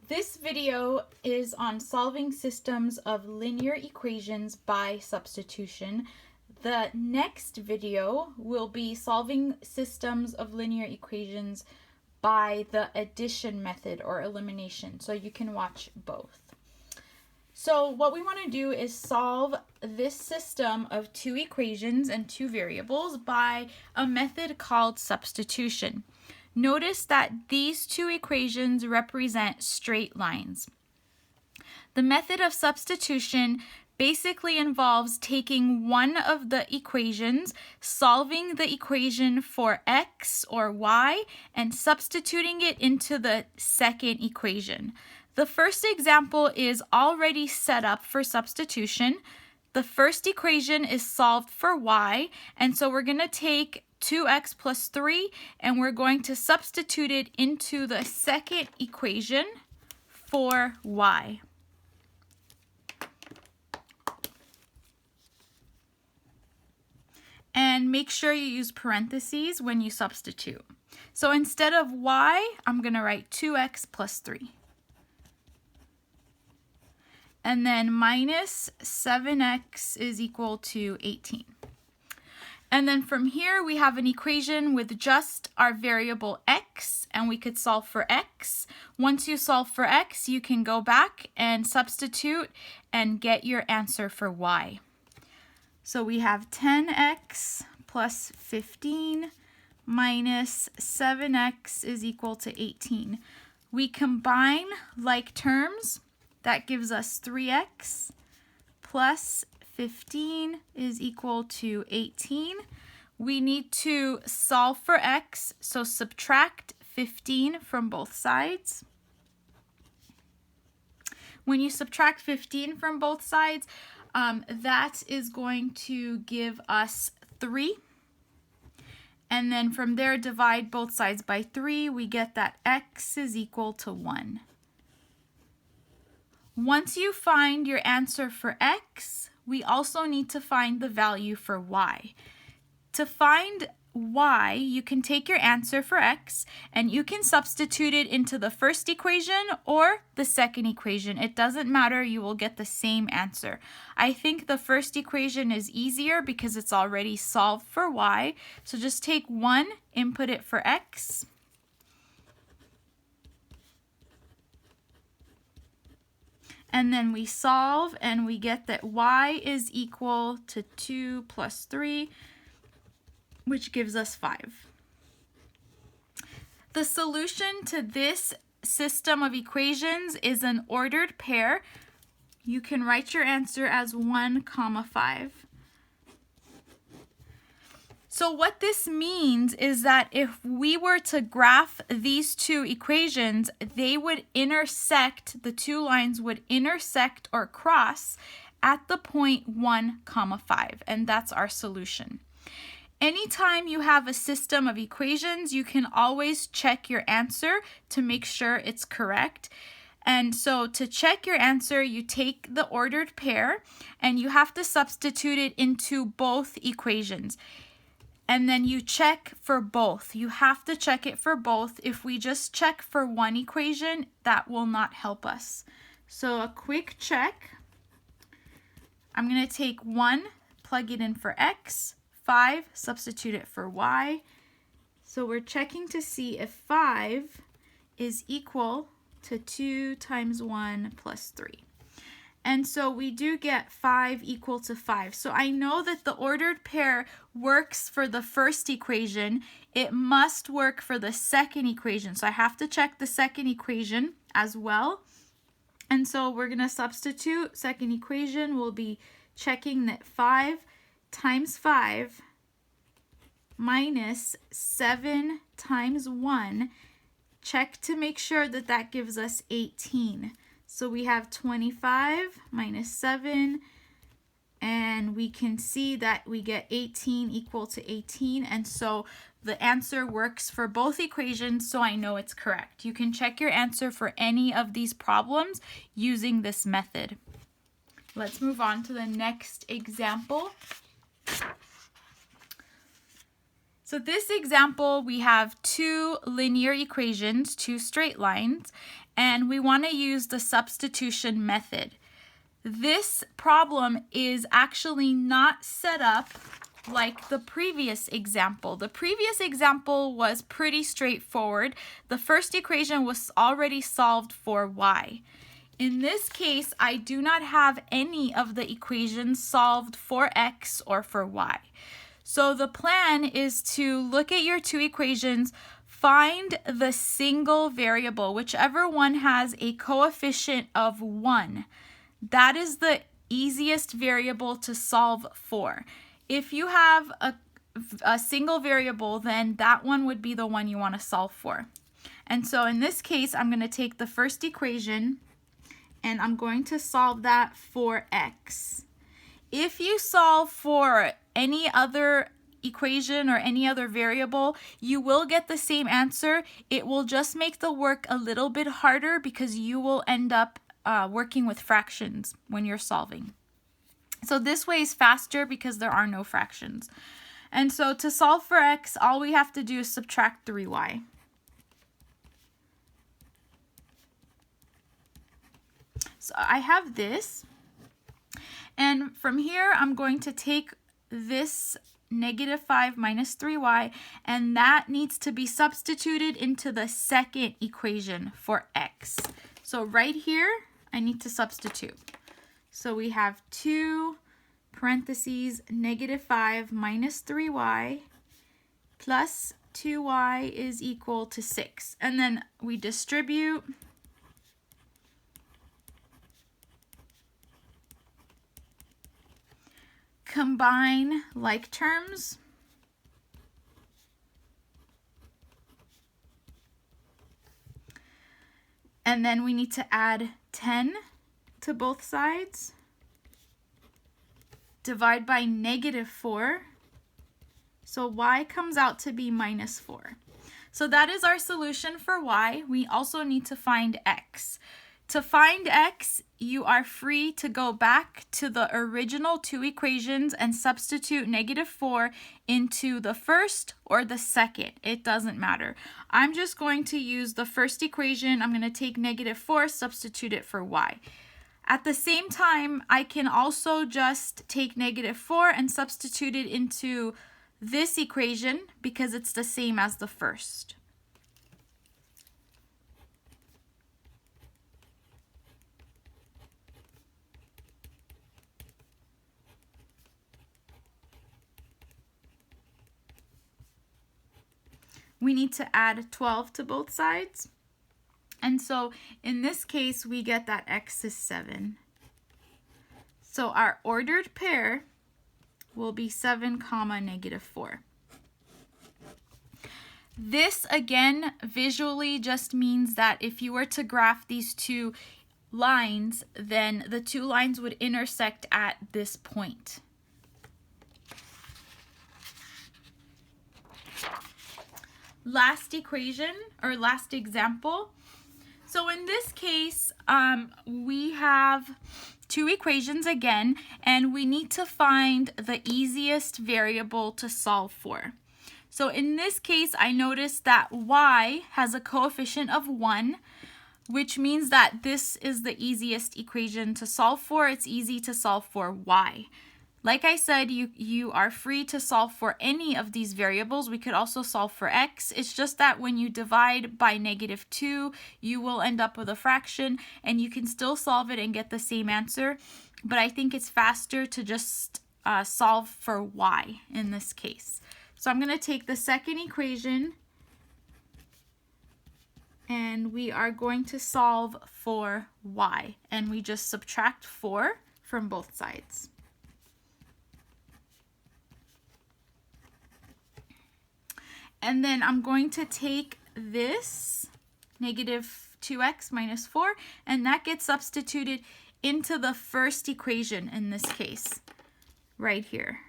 This video is on solving systems of linear equations by substitution. The next video will be solving systems of linear equations by the addition method or elimination, so you can watch both. So what we want to do is solve this system of two equations and two variables by a method called substitution. Notice that these two equations represent straight lines. The method of substitution basically involves taking one of the equations, solving the equation for x or y, and substituting it into the second equation. The first example is already set up for substitution. The first equation is solved for y, and so we're going to take 2x plus 3 and we're going to substitute it into the second equation for y. And make sure you use parentheses when you substitute. So instead of y, I'm going to write 2x plus 3. And then minus 7x is equal to 18. And then from here we have an equation with just our variable x, and we could solve for x. Once you solve for x, you can go back and substitute and get your answer for y. So we have 10x plus 15 minus 7x is equal to 18. We combine like terms. That gives us 3x plus 15 is equal to 18. We need to solve for x, so subtract 15 from both sides. When you subtract 15 from both sides, that is going to give us 3. And then from there, divide both sides by 3. We get that x is equal to 1. Once you find your answer for x, we also need to find the value for y. To find y, you can take your answer for x and you can substitute it into the first equation or the second equation. It doesn't matter, you will get the same answer. I think the first equation is easier because it's already solved for y. So just take 1, input it for x. And then we solve and we get that y is equal to 2 plus 3, which gives us 5. The solution to this system of equations is an ordered pair. You can write your answer as 1, 5. So what this means is that if we were to graph these two equations, they would intersect, the two lines would intersect or cross at the point 1, 5, and that's our solution. Anytime you have a system of equations, you can always check your answer to make sure it's correct. And so to check your answer, you take the ordered pair and you have to substitute it into both equations. And then you check for both. You have to check it for both. If we just check for one equation, that will not help us. So a quick check. I'm going to take 1, plug it in for x, 5, substitute it for y. So we're checking to see if 5 is equal to 2 times 1 plus 3. And so we do get 5 equal to 5. So I know that the ordered pair works for the first equation. It must work for the second equation. So I have to check the second equation as well. And so we're going to substitute. Second equation, we'll be checking that 5 times 5 minus 7 times 1. Check to make sure that that gives us 18. So we have 25 minus 7, and we can see that we get 18 equal to 18, and so the answer works for both equations, so I know it's correct. You can check your answer for any of these problems using this method. Let's move on to the next example. So this example, we have two linear equations, two straight lines, and we want to use the substitution method. This problem is actually not set up like the previous example. The previous example was pretty straightforward. The first equation was already solved for y. In this case, I do not have any of the equations solved for x or for y. So the plan is to look at your two equations, find the single variable, whichever one has a coefficient of 1. That is the easiest variable to solve for. If you have a single variable, then that one would be the one you want to solve for. And so in this case, I'm going to take the first equation and I'm going to solve that for x. If you solve for any other equation or any other variable, you will get the same answer. It will just make the work a little bit harder because you will end up working with fractions when you're solving. So this way is faster because there are no fractions. And so to solve for x, all we have to do is subtract 3y. So I have this. And from here, I'm going to take this -5 minus 3y, and that needs to be substituted into the second equation for x. So right here, I need to substitute. So we have 2 parentheses -5 minus 3y plus 2y is equal to 6. And then we distribute. Combine like terms. And then we need to add 10 to both sides. Divide by -4. So y comes out to be -4. So that is our solution for y. We also need to find x. To find x, you are free to go back to the original two equations and substitute -4 into the first or the second. It doesn't matter. I'm just going to use the first equation. I'm going to take -4, substitute it for y. At the same time, I can also just take -4 and substitute it into this equation because it's the same as the first. We need to add 12 to both sides. And so in this case, we get that x is 7. So our ordered pair will be 7, -4. This again visually just means that if you were to graph these two lines, then the two lines would intersect at this point. Last equation or last example. So in this case, we have two equations again, and we need to find the easiest variable to solve for. So in this case, I noticed that y has a coefficient of 1, which means that this is the easiest equation to solve for. It's easy to solve for y. Like I said, you are free to solve for any of these variables. We could also solve for x. It's just that when you divide by -2, you will end up with a fraction, and you can still solve it and get the same answer. But I think it's faster to just solve for y in this case. So I'm going to take the second equation, and we are going to solve for y. And we just subtract 4 from both sides. And then I'm going to take this -2x minus 4, and that gets substituted into the first equation in this case, right here.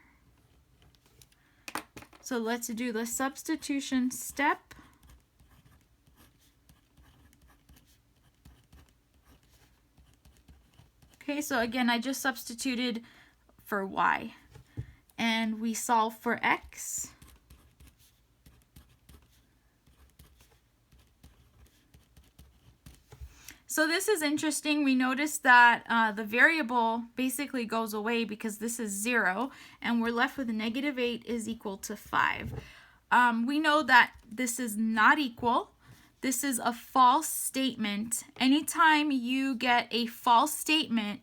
So let's do the substitution step. Okay, so again, I just substituted for y. And we solve for x. So this is interesting. We notice that the variable basically goes away because this is 0, and we're left with negative 8 is equal to 5. We know that this is not equal. This is a false statement. Anytime you get a false statement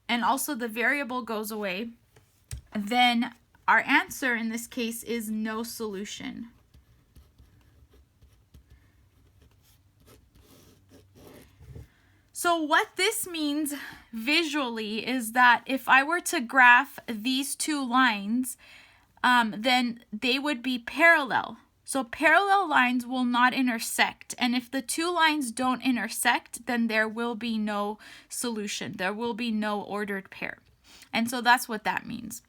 and also the variable goes away, then our answer in this case is no solution. So what this means visually is that if I were to graph these two lines, then they would be parallel. So parallel lines will not intersect. And if the two lines don't intersect, then there will be no solution. There will be no ordered pair. And so that's what that means.